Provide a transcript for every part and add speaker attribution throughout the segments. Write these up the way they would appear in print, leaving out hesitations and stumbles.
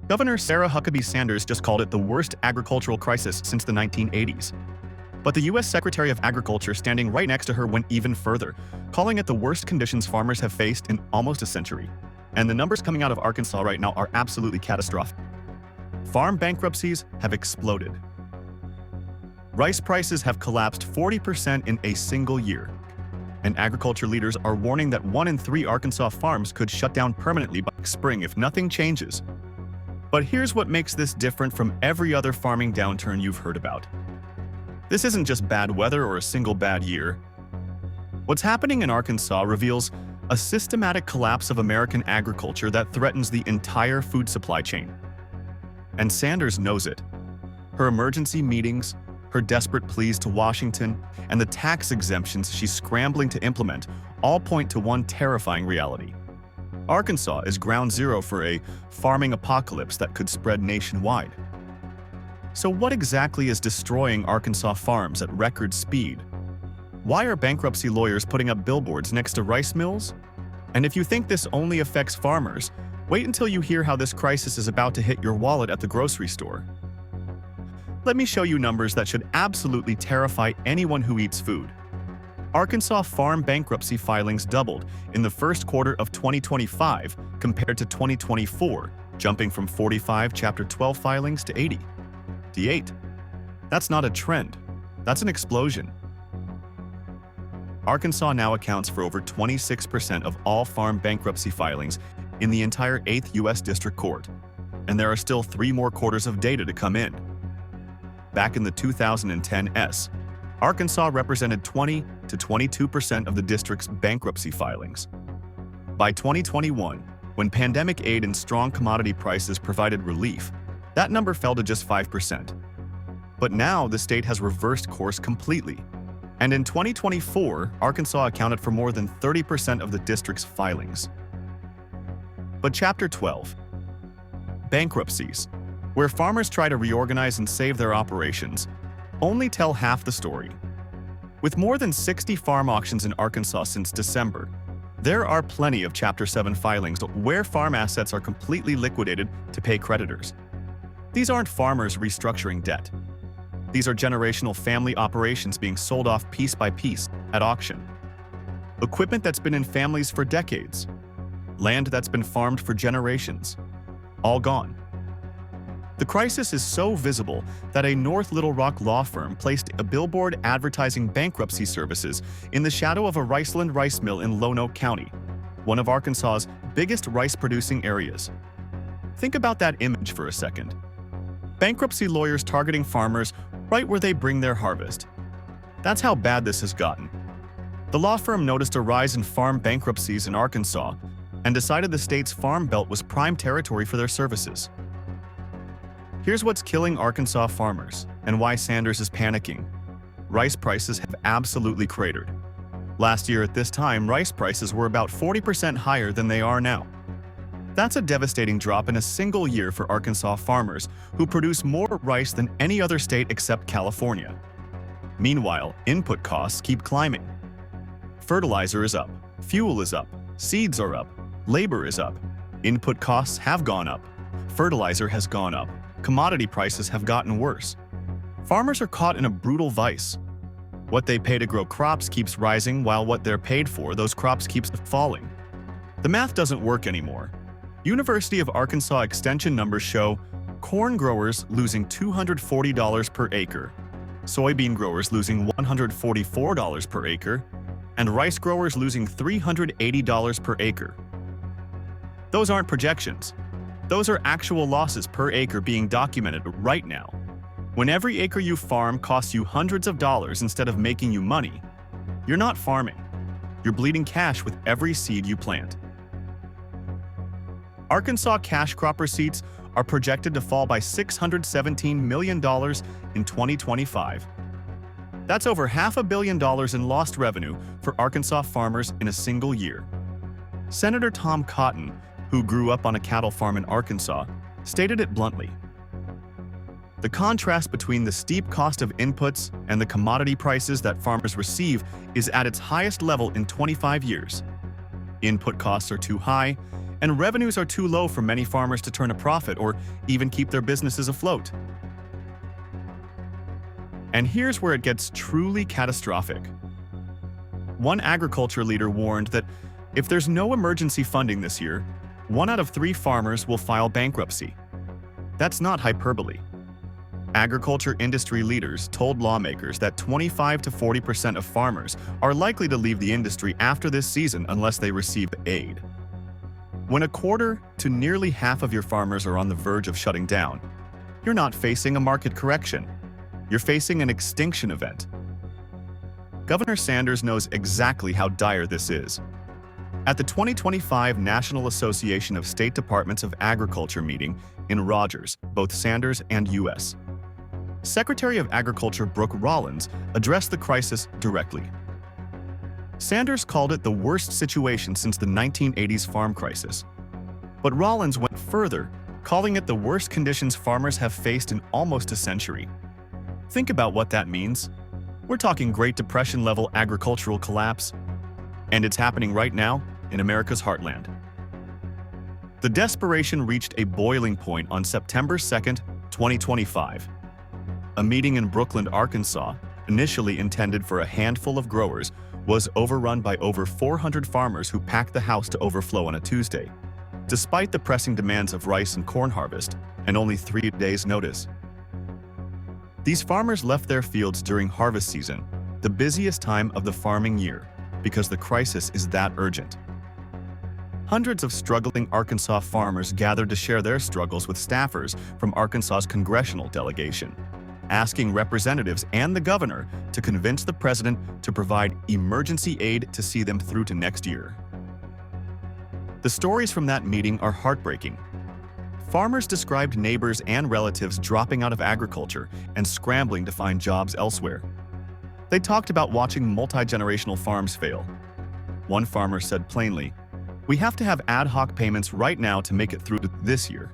Speaker 1: Governor Sarah Huckabee Sanders just called it the worst agricultural crisis since the 1980s. But the U.S. Secretary of Agriculture standing right next to her went even further, calling it the worst conditions farmers have faced in almost a century. And the numbers coming out of Arkansas right now are absolutely catastrophic. Farm bankruptcies have exploded. Rice prices have collapsed 40% in a single year. And agriculture leaders are warning that 1 in 3 Arkansas farms could shut down permanently by spring if nothing changes. But here's what makes this different from every other farming downturn you've heard about. This isn't just bad weather or a single bad year. What's happening in Arkansas reveals a systematic collapse of American agriculture that threatens the entire food supply chain. And Sanders knows it. Her emergency meetings, her desperate pleas to Washington, and the tax exemptions she's scrambling to implement all point to one terrifying reality. Arkansas is ground zero for a farming apocalypse that could spread nationwide. So what exactly is destroying Arkansas farms at record speed? Why are bankruptcy lawyers putting up billboards next to rice mills? And if you think this only affects farmers, wait until you hear how this crisis is about to hit your wallet at the grocery store. Let me show you numbers that should absolutely terrify anyone who eats food. Arkansas farm bankruptcy filings doubled in the first quarter of 2025 compared to 2024, jumping from 45 Chapter 12 filings to 88. That's not a trend. That's an explosion. Arkansas now accounts for over 26% of all farm bankruptcy filings in the entire 8th U.S. District Court, and there are still 3 more quarters of data to come in. Back in the 2010s, Arkansas represented 20 to 22% of the district's bankruptcy filings. By 2021, when pandemic aid and strong commodity prices provided relief, that number fell to just 5%. But now the state has reversed course completely. And in 2024, Arkansas accounted for more than 30% of the district's filings. But Chapter 12, bankruptcies, where farmers try to reorganize and save their operations, only tell half the story. With more than 60 farm auctions in Arkansas since December, there are plenty of Chapter 7 filings where farm assets are completely liquidated to pay creditors. These aren't farmers restructuring debt. These are generational family operations being sold off piece by piece at auction. Equipment that's been in families for decades. Land that's been farmed for generations. All gone. The crisis is so visible that a North Little Rock law firm placed a billboard advertising bankruptcy services in the shadow of a Riceland rice mill in Lonoke County, one of Arkansas's biggest rice-producing areas. Think about that image for a second. Bankruptcy lawyers targeting farmers right where they bring their harvest. That's how bad this has gotten. The law firm noticed a rise in farm bankruptcies in Arkansas and decided the state's farm belt was prime territory for their services. Here's what's killing Arkansas farmers and why Sanders is panicking. Rice prices have absolutely cratered. Last year at this time, rice prices were about 40% higher than they are now. That's a devastating drop in a single year for Arkansas farmers who produce more rice than any other state except California. Meanwhile, input costs keep climbing. Fertilizer is up, fuel is up, seeds are up, labor is up. Input costs have gone up, fertilizer has gone up, commodity prices have gotten worse. Farmers are caught in a brutal vice. What they pay to grow crops keeps rising while what they're paid for those crops keeps falling. The math doesn't work anymore. University of Arkansas extension numbers show corn growers losing $240 per acre, soybean growers losing $144 per acre, and rice growers losing $380 per acre. Those aren't projections. Those are actual losses per acre being documented right now. When every acre you farm costs you hundreds of dollars instead of making you money, you're not farming. You're bleeding cash with every seed you plant. Arkansas cash crop receipts are projected to fall by $617 million in 2025. That's over $500 million in lost revenue for Arkansas farmers in a single year. Senator Tom Cotton, who grew up on a cattle farm in Arkansas, stated it bluntly. The contrast between the steep cost of inputs and the commodity prices that farmers receive is at its highest level in 25 years. Input costs are too high, and revenues are too low for many farmers to turn a profit or even keep their businesses afloat. And here's where it gets truly catastrophic. One agriculture leader warned that if there's no emergency funding this year, 1 out of 3 farmers will file bankruptcy. That's not hyperbole. Agriculture industry leaders told lawmakers that 25 to 40% of farmers are likely to leave the industry after this season unless they receive aid. When a quarter to nearly half of your farmers are on the verge of shutting down, you're not facing a market correction. You're facing an extinction event. Governor Sanders knows exactly how dire this is. At the 2025 National Association of State Departments of Agriculture meeting in Rogers, both Sanders and U.S. Secretary of Agriculture Brooke Rollins addressed the crisis directly. Sanders called it the worst situation since the 1980s farm crisis. But Rollins went further, calling it the worst conditions farmers have faced in almost a century. Think about what that means. We're talking Great Depression-level agricultural collapse, and it's happening right now in America's heartland. The desperation reached a boiling point on September 2, 2025. A meeting in Brookland, Arkansas, initially intended for a handful of growers, was overrun by over 400 farmers who packed the house to overflow on a Tuesday, despite the pressing demands of rice and corn harvest and only 3 days' notice. These farmers left their fields during harvest season, the busiest time of the farming year, because the crisis is that urgent. Hundreds of struggling Arkansas farmers gathered to share their struggles with staffers from Arkansas's congressional delegation, asking representatives and the governor to convince the president to provide emergency aid to see them through to next year. The stories from that meeting are heartbreaking. Farmers described neighbors and relatives dropping out of agriculture and scrambling to find jobs elsewhere. They talked about watching multi-generational farms fail. One farmer said plainly, "We have to have ad hoc payments right now to make it through to this year."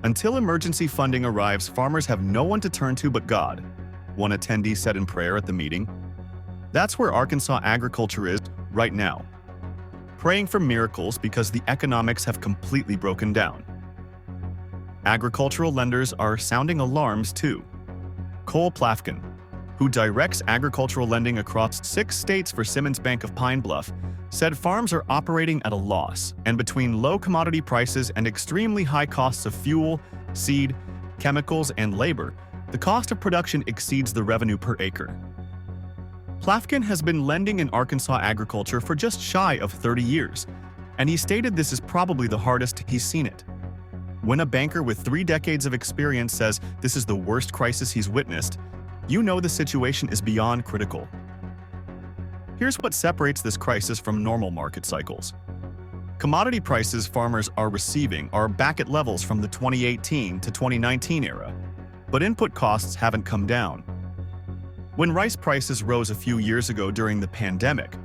Speaker 1: Until emergency funding arrives, farmers have no one to turn to but God, one attendee said in prayer at the meeting. That's where Arkansas agriculture is right now, praying for miracles because the economics have completely broken down. Agricultural lenders are sounding alarms too. Cole Plafkin, who directs agricultural lending across 6 states for Simmons Bank of Pine Bluff, said farms are operating at a loss, and between low commodity prices and extremely high costs of fuel, seed, chemicals, and labor, the cost of production exceeds the revenue per acre. Plafkin has been lending in Arkansas agriculture for just shy of 30 years, and he stated this is probably the hardest he's seen it. When a banker with 3 decades of experience says this is the worst crisis he's witnessed, you know the situation is beyond critical. Here's what separates this crisis from normal market cycles. Commodity prices farmers are receiving are back at levels from the 2018 to 2019 era, but input costs haven't come down. When rice prices rose a few years ago during the pandemic,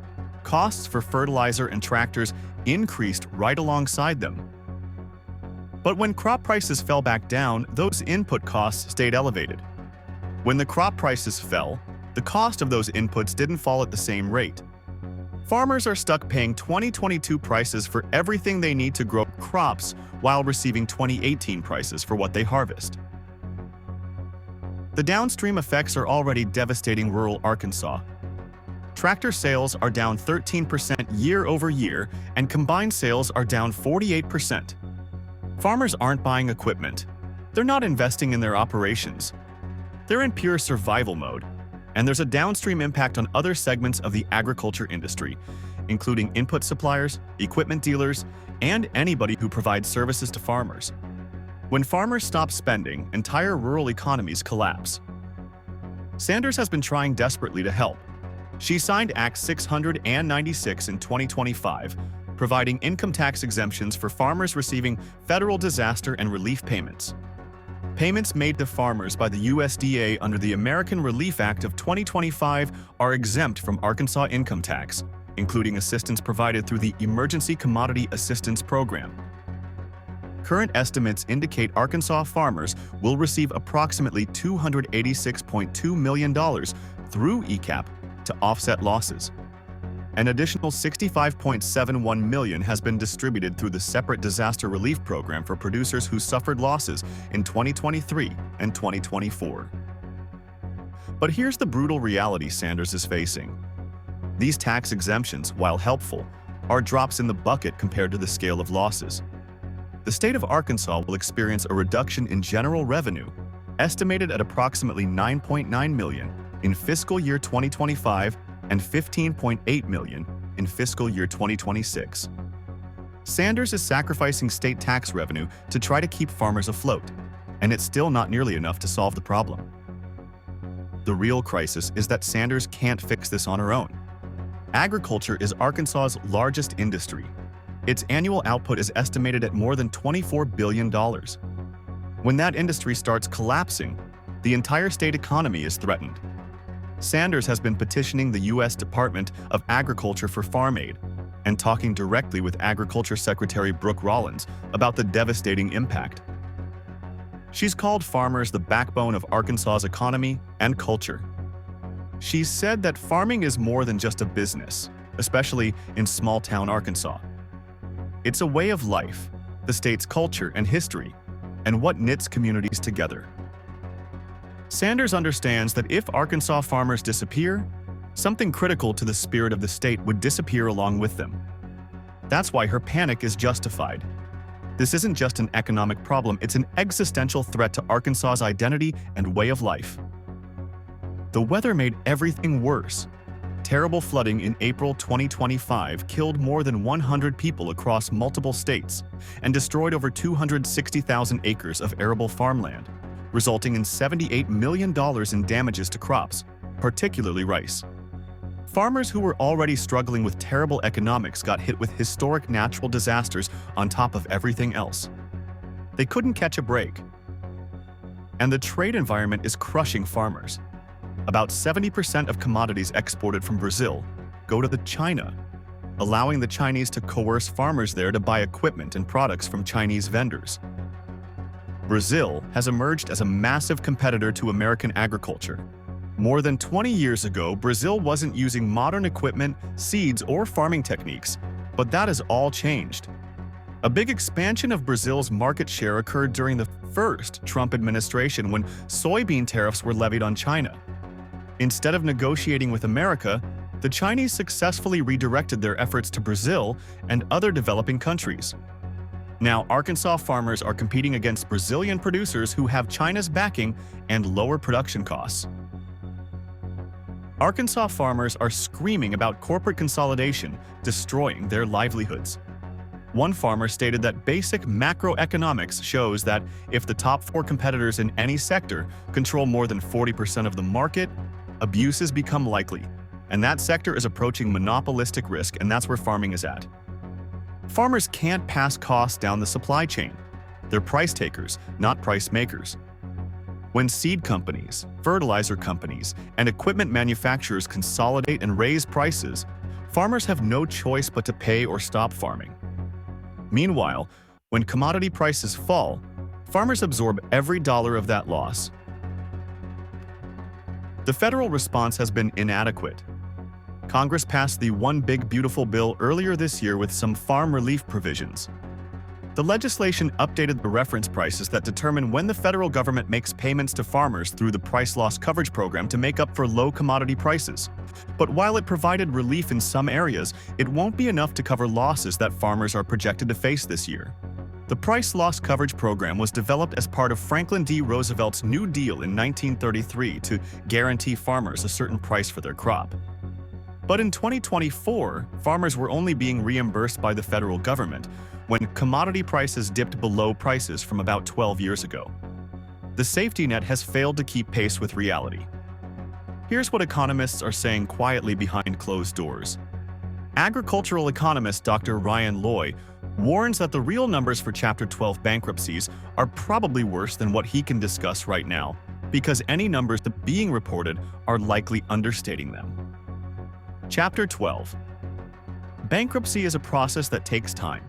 Speaker 1: costs for fertilizer and tractors increased right alongside them. But when crop prices fell back down, those input costs stayed elevated. When the crop prices fell, the cost of those inputs didn't fall at the same rate. Farmers are stuck paying 2022 prices for everything they need to grow crops while receiving 2018 prices for what they harvest. The downstream effects are already devastating rural Arkansas. Tractor sales are down 13% year over year, and combined sales are down 48%. Farmers aren't buying equipment. They're not investing in their operations. They're in pure survival mode, and there's a downstream impact on other segments of the agriculture industry, including input suppliers, equipment dealers, and anybody who provides services to farmers. When farmers stop spending, entire rural economies collapse. Sanders has been trying desperately to help. She signed Act 696 in 2025, providing income tax exemptions for farmers receiving federal disaster and relief payments. Payments made to farmers by the USDA under the American Relief Act of 2025 are exempt from Arkansas income tax, including assistance provided through the Emergency Commodity Assistance Program. Current estimates indicate Arkansas farmers will receive approximately $286.2 million through ECAP to offset losses. An additional $65.71 million has been distributed through the separate disaster relief program for producers who suffered losses in 2023 and 2024. But here's the brutal reality Sanders is facing. These tax exemptions, while helpful, are drops in the bucket compared to the scale of losses. The state of Arkansas will experience a reduction in general revenue, estimated at approximately $9.9 million in fiscal year 2025 and $15.8 million in fiscal year 2026. Sanders is sacrificing state tax revenue to try to keep farmers afloat, and it's still not nearly enough to solve the problem. The real crisis is that Sanders can't fix this on her own. Agriculture is Arkansas's largest industry. Its annual output is estimated at more than $24 billion. When that industry starts collapsing, the entire state economy is threatened. Sanders has been petitioning the U.S. Department of Agriculture for farm aid and talking directly with Agriculture Secretary Brooke Rollins about the devastating impact. She's called farmers the backbone of Arkansas's economy and culture. She's said that farming is more than just a business, especially in small-town Arkansas. It's a way of life, the state's culture and history, and what knits communities together. Sanders understands that if Arkansas farmers disappear, something critical to the spirit of the state would disappear along with them. That's why her panic is justified. This isn't just an economic problem, it's an existential threat to Arkansas's identity and way of life. The weather made everything worse. Terrible flooding in April 2025 killed more than 100 people across multiple states and destroyed over 260,000 acres of arable farmland, resulting in $78 million in damages to crops, particularly rice. Farmers who were already struggling with terrible economics got hit with historic natural disasters on top of everything else. They couldn't catch a break. And the trade environment is crushing farmers. About 70% of commodities exported from Brazil go to China, allowing the Chinese to coerce farmers there to buy equipment and products from Chinese vendors. Brazil has emerged as a massive competitor to American agriculture. More than 20 years ago, Brazil wasn't using modern equipment, seeds, or farming techniques, but that has all changed. A big expansion of Brazil's market share occurred during the first Trump administration when soybean tariffs were levied on China. Instead of negotiating with America, the Chinese successfully redirected their efforts to Brazil and other developing countries. Now, Arkansas farmers are competing against Brazilian producers who have China's backing and lower production costs. Arkansas farmers are screaming about corporate consolidation, destroying their livelihoods. One farmer stated that basic macroeconomics shows that if the top 4 competitors in any sector control more than 40% of the market, abuses become likely, and that sector is approaching monopolistic risk, and that's where farming is at. Farmers can't pass costs down the supply chain. They're price takers, not price makers. When seed companies, fertilizer companies, and equipment manufacturers consolidate and raise prices, farmers have no choice but to pay or stop farming. Meanwhile, when commodity prices fall, farmers absorb every dollar of that loss. The federal response has been inadequate. Congress passed the One Big Beautiful Bill earlier this year with some farm relief provisions. The legislation updated the reference prices that determine when the federal government makes payments to farmers through the Price Loss Coverage Program to make up for low commodity prices. But while it provided relief in some areas, it won't be enough to cover losses that farmers are projected to face this year. The Price Loss Coverage Program was developed as part of Franklin D. Roosevelt's New Deal in 1933 to guarantee farmers a certain price for their crop. But in 2024, farmers were only being reimbursed by the federal government when commodity prices dipped below prices from about 12 years ago. The safety net has failed to keep pace with reality. Here's what economists are saying quietly behind closed doors. Agricultural economist Dr. Ryan Loy warns that the real numbers for Chapter 12 bankruptcies are probably worse than what he can discuss right now, because any numbers that are being reported are likely understating them. Chapter 12. Bankruptcy is a process that takes time.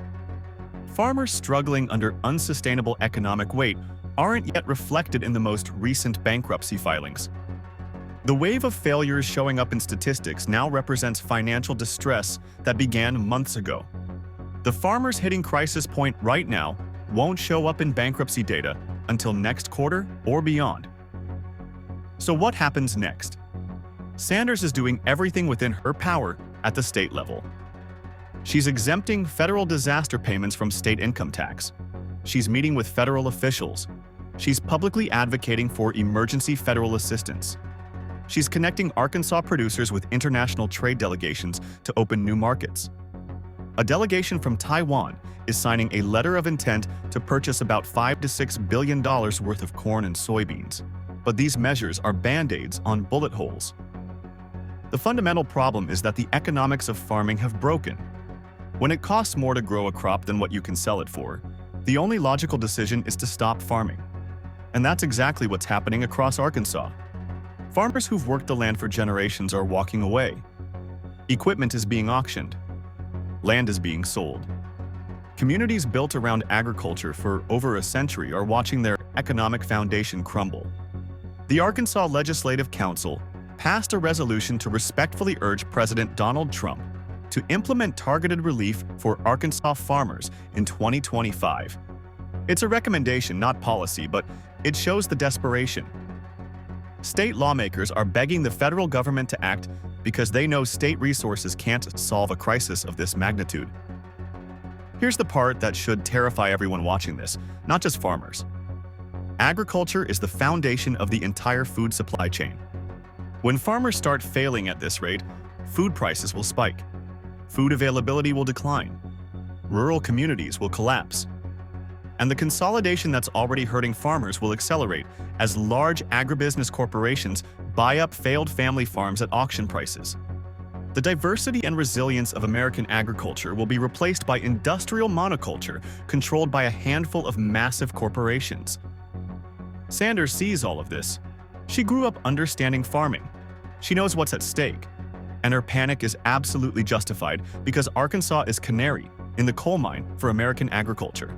Speaker 1: Farmers struggling under unsustainable economic weight aren't yet reflected in the most recent bankruptcy filings. The wave of failures showing up in statistics now represents financial distress that began months ago. The farmers hitting crisis point right now won't show up in bankruptcy data until next quarter or beyond. So what happens next? Sanders is doing everything within her power at the state level. She's exempting federal disaster payments from state income tax. She's meeting with federal officials. She's publicly advocating for emergency federal assistance. She's connecting Arkansas producers with international trade delegations to open new markets. A delegation from Taiwan is signing a letter of intent to purchase about $5 to $6 billion worth of corn and soybeans. But these measures are band-aids on bullet holes. The fundamental problem is that the economics of farming have broken. When it costs more to grow a crop than what you can sell it for, the only logical decision is to stop farming. And that's exactly what's happening across Arkansas. Farmers who've worked the land for generations are walking away. Equipment is being auctioned. Land is being sold. Communities built around agriculture for over a century are watching their economic foundation crumble. The Arkansas Legislative Council passed a resolution to respectfully urge President Donald Trump to implement targeted relief for Arkansas farmers in 2025. It's a recommendation, not policy, but it shows the desperation. State lawmakers are begging the federal government to act because they know state resources can't solve a crisis of this magnitude. Here's the part that should terrify everyone watching this, not just farmers. Agriculture is the foundation of the entire food supply chain. When farmers start failing at this rate, food prices will spike. Food availability will decline. Rural communities will collapse. And the consolidation that's already hurting farmers will accelerate as large agribusiness corporations buy up failed family farms at auction prices. The diversity and resilience of American agriculture will be replaced by industrial monoculture controlled by a handful of massive corporations. Sanders sees all of this. She grew up understanding farming. She knows what's at stake. And her panic is absolutely justified because Arkansas is canary in the coal mine for American agriculture.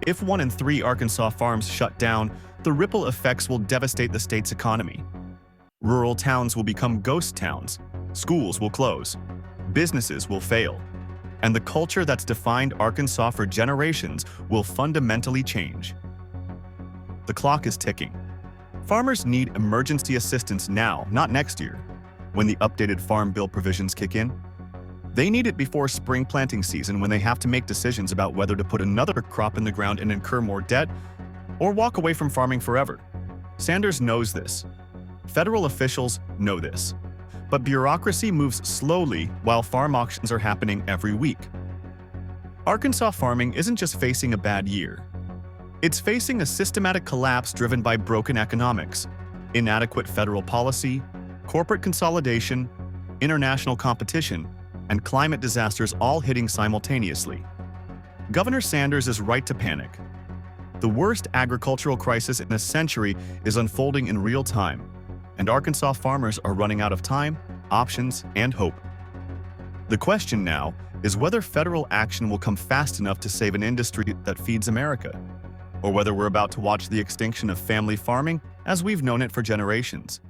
Speaker 1: If 1 in 3 Arkansas farms shut down, the ripple effects will devastate the state's economy. Rural towns will become ghost towns, schools will close, businesses will fail, and the culture that's defined Arkansas for generations will fundamentally change. The clock is ticking. Farmers need emergency assistance now, not next year, when the updated Farm Bill provisions kick in. They need it before spring planting season when they have to make decisions about whether to put another crop in the ground and incur more debt or walk away from farming forever. Sanders knows this. Federal officials know this. But bureaucracy moves slowly while farm auctions are happening every week. Arkansas farming isn't just facing a bad year. It's facing a systematic collapse driven by broken economics, inadequate federal policy, corporate consolidation, international competition, and climate disasters all hitting simultaneously. Governor Sanders is right to panic. The worst agricultural crisis in a century is unfolding in real time, and Arkansas farmers are running out of time, options, and hope. The question now is whether federal action will come fast enough to save an industry that feeds America, or whether we're about to watch the extinction of family farming as we've known it for generations.